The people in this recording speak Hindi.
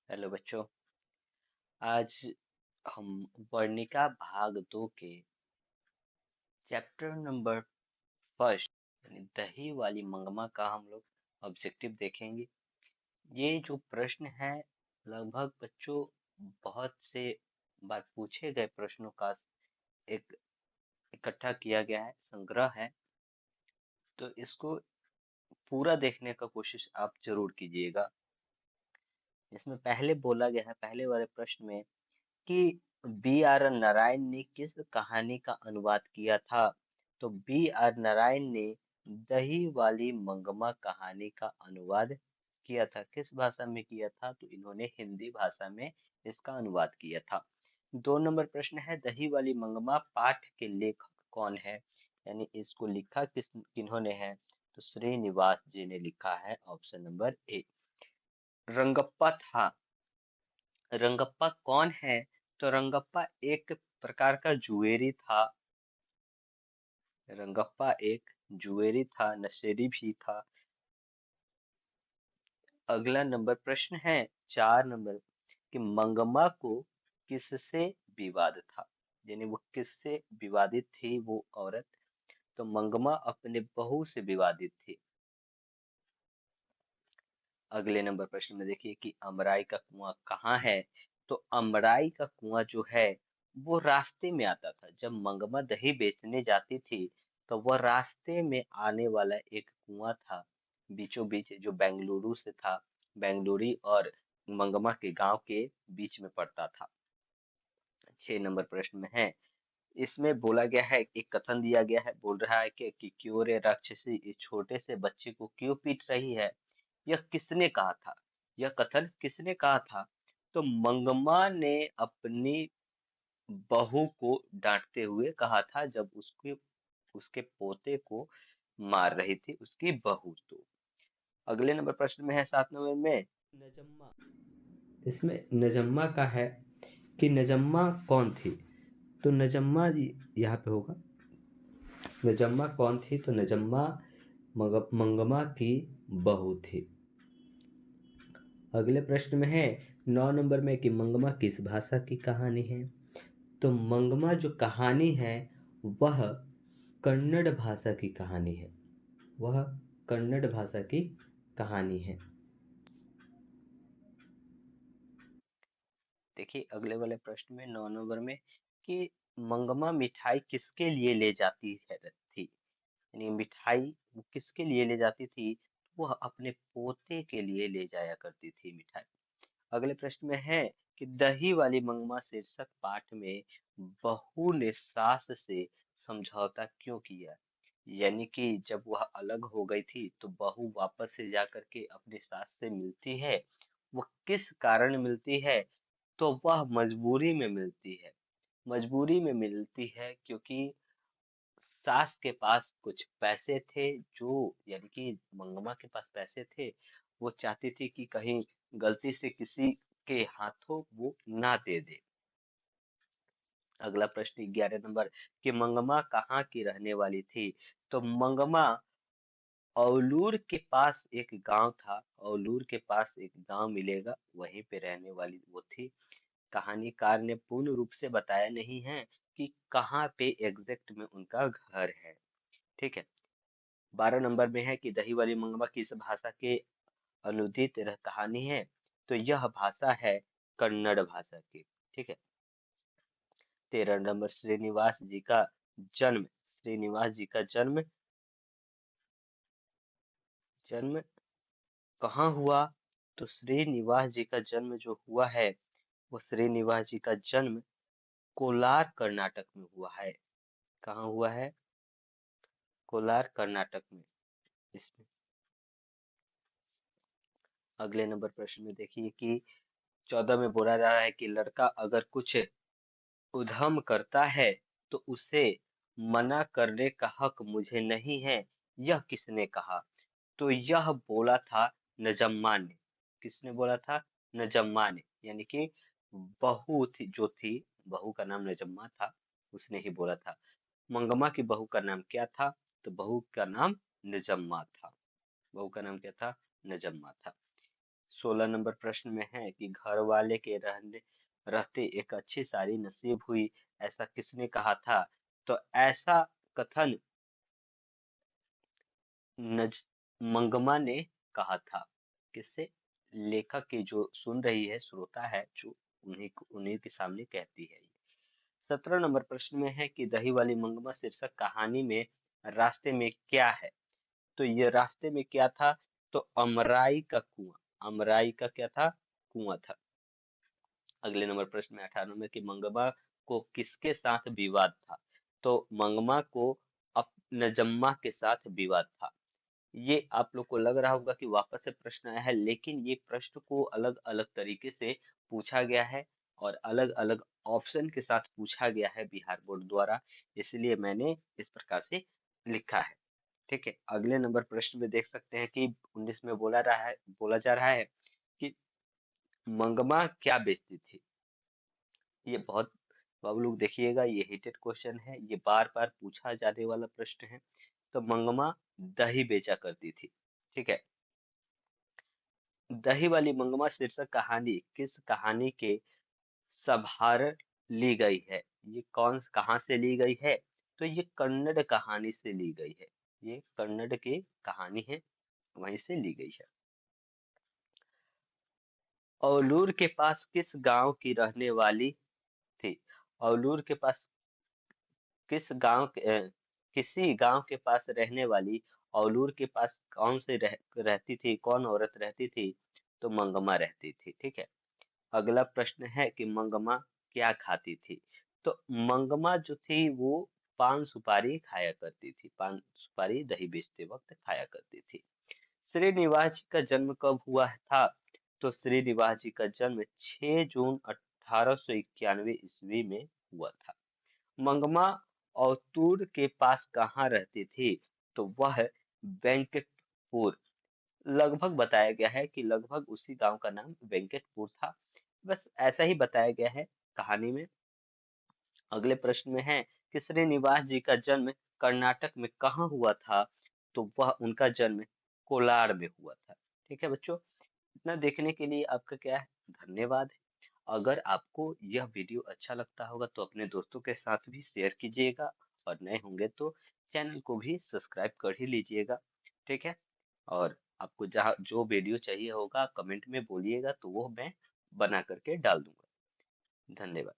हेलो बच्चों। आज हम वर्णिका भाग 2 के चैप्टर नंबर फर्स्ट यानी दही वाली मंगमा का हम लोग ऑब्जेक्टिव देखेंगे। ये जो प्रश्न है लगभग बच्चों बहुत से बार पूछे गए प्रश्नों का एक इकट्ठा किया गया है, संग्रह है। तो इसको पूरा देखने का कोशिश आप जरूर कीजिएगा। इसमें पहले बोला गया है, पहले वाले प्रश्न में, कि बी आर नारायण ने किस कहानी का अनुवाद किया था। तो बी आर नारायण ने दही वाली मंगमा कहानी का अनुवाद किया था। किस भाषा में किया था? तो इन्होंने हिंदी भाषा में इसका अनुवाद किया था। 2 नंबर प्रश्न है, दही वाली मंगमा पाठ के लेखक कौन है, यानी इसको लिखा किन्होंने है? तो श्रीनिवास जी ने लिखा है, ऑप्शन नंबर ए। रंगप्पा था, रंगप्पा कौन है? तो रंगप्पा एक प्रकार का जुएरी था। रंगप्पा एक जुएरी था, नशेड़ी भी था। अगला नंबर प्रश्न है 4 नंबर, कि मंगमा को किससे विवाद था, यानी वो किससे विवादित थी वो औरत? तो मंगमा अपने बहू से विवादित थी। अगले नंबर प्रश्न में देखिए कि अमराई का कुआं कहाँ है। तो अमराई का कुआं जो है वो रास्ते में आता था। जब मंगमा दही बेचने जाती थी तो वह रास्ते में आने वाला एक कुआं था, बीचों बीच, जो बेंगलुरु से था। बेंगलुरु और मंगमा के गांव के बीच में पड़ता था। 6 नंबर प्रश्न में है, इसमें बोला गया है, एक कथन दिया गया है, बोल रहा है कि क्यों रे राक्षसी इस छोटे से बच्चे को क्यों पीट रही है? यह किसने कहा था? यह कथन किसने कहा था? तो मंगमा ने अपनी बहू को डांटते हुए कहा था, जब उसके उसके पोते को मार रही थी उसकी बहू। तो अगले नंबर प्रश्न में है 7 नंबर में, नजम्मा, इसमें नजम्मा का है कि नजम्मा कौन थी। तो नजम्मा यहाँ पे होगा, नजम्मा कौन थी? तो नजम्मा मंगमा की बहू थी। अगले प्रश्न में है 9 नंबर में, कि मंगमा किस भाषा की कहानी है। तो मंगमा जो कहानी है वह कन्नड़ भाषा की कहानी है। वह कन्नड़ भाषा की कहानी है। देखिए अगले वाले प्रश्न में 9 नंबर में, कि मंगमा मिठाई किसके लिए ले जाती है थी, यानी मिठाई वो किसके लिए ले जाती थी? वह अपने पोते के लिए ले जाया करती थी मिठाई। अगले प्रश्न में है कि दही वाली मंगमा शीर्षक पाठ में बहू ने सास से समझौता क्यों किया, यानी कि जब वह अलग हो गई थी तो बहू वापस से जाकर के अपनी सास से मिलती है। वो किस कारण मिलती है? तो वह मजबूरी में मिलती है। मजबूरी में मिलती है क्योंकि सास के पास कुछ पैसे थे, जो, यानी कि मंगमा के पास पैसे थे। वो चाहती थी कि कहीं गलती से किसी के हाथों वो ना दे दे। अगला प्रश्न 11 नंबर, कि मंगमा कहाँ की रहने वाली थी। तो मंगमा औलूर के पास एक गांव था, औलूर के पास एक गांव मिलेगा, वहीं पे रहने वाली वो थी। कहानीकार ने पूर्ण रूप से बताया नहीं है कि कहाँ पे एग्जैक्ट में उनका घर है। ठीक है। 12 नंबर में है कि दही वाली मंगमा किस भाषा के अनुदित कहानी है। तो यह भाषा है कन्नड़ भाषा की। ठीक है। 13 नंबर, श्रीनिवास जी का जन्म, श्रीनिवास जी का जन्म जन्म कहाँ हुआ? तो श्रीनिवास जी का जन्म जो हुआ है वो श्रीनिवास जी का जन्म कोलार कर्नाटक में हुआ है। कहाँ हुआ है? कोलार कर्नाटक में। इसमें अगले नंबर प्रश्न में देखिए कि 14 में बोला जा रहा है कि लड़का अगर कुछ उधम करता है तो उसे मना करने का हक मुझे नहीं है, यह किसने कहा? तो यह बोला था नजम्मा ने। किसने बोला था? नजम्मा ने, यानी कि बहू थी जो थी, बहू का नाम नजम्मा था, उसने ही बोला था। मंगमा की बहू का नाम क्या था? तो बहू का नाम नजम्मा था। बहू का नाम क्या था? नजम्मा था। 16 नंबर प्रश्न में है कि घर वाले के रहते एक अच्छी सारी नसीब हुई, ऐसा किसने कहा था? तो ऐसा कथन नज मंगमा ने कहा था। किससे? लेखक की जो सुन रही है, श्रोता है जो, उन्हीं के सामने कहती है। 17 नंबर प्रश्न में है कि दही वाली मंगमा शीर्षक कहानी में रास्ते में क्या है? तो ये रास्ते में क्या था? तो अमराई का कुआं। अमराई का क्या था? कुआं था। अगले नंबर प्रश्न में 18 में कि मंगमा को किसके साथ विवाद था? तो मंगमा को नजम्मा के साथ विवाद था। ये आप लोग को लग रहा होगा कि वापस से प्रश्न आया है, लेकिन ये प्रश्न को अलग अलग तरीके से पूछा गया है और अलग अलग ऑप्शन के साथ पूछा गया है बिहार बोर्ड द्वारा, इसलिए मैंने इस प्रकार से लिखा है। ठीक है, अगले नंबर प्रश्न में देख सकते हैं कि 19 में बोला जा रहा है कि मंगमा क्या बेचती थी। ये बहुत, अब लोग देखिएगा, ये हिटेड क्वेश्चन है, ये बार बार पूछा जाने वाला प्रश्न है। तो मंगमा दही बेचा करती थी। ठीक है, दही वाली मंगमा शीर्षक कहानी किस कहानी के सभार ली गई है? ये कहाँ से ली गई है? तो ये कन्नड़ कहानी से ली गई है। ये कन्नड़ की कहानी है, वहीं से ली गई है। औलूर के पास किस गांव की रहने वाली थी? औलूर के पास किस किसी गांव के पास रहने वाली औलूर के पास रहती थी, कौन औरत रहती थी? तो मंगमा रहती थी। ठीक है, अगला प्रश्न है कि मंगमा क्या खाती थी? तो मंगमा जो थी वो पान सुपारी खाया करती थी। पान सुपारी दही बेचते वक्त खाया करती थी। श्रीनिवास जी का जन्म कब हुआ था? तो श्रीनिवास जी का जन्म 6 जून 1891 ईस्वी में हुआ था। मंगमा औतूर के पास कहाँ रहती थी? तो वह वेंकटपुर, लगभग बताया गया है कि लगभग उसी गांव का नाम वेंकटपुर था। बस ऐसा ही बताया गया है कहानी में। अगले प्रश्न में है कि श्रीनिवास जी का जन्म कर्नाटक में कहाँ हुआ था? तो वह उनका जन्म कोलार में हुआ था। ठीक है बच्चों, इतना देखने के लिए आपका क्या है, धन्यवाद है। अगर आपको यह वीडियो अच्छा लगता होगा तो अपने दोस्तों के साथ भी शेयर कीजिएगा, और नए होंगे तो चैनल को भी सब्सक्राइब कर ही लीजिएगा। ठीक है, और आपको जहाँ जो वीडियो चाहिए होगा कमेंट में बोलिएगा, तो वो मैं बना करके डाल दूंगा। धन्यवाद।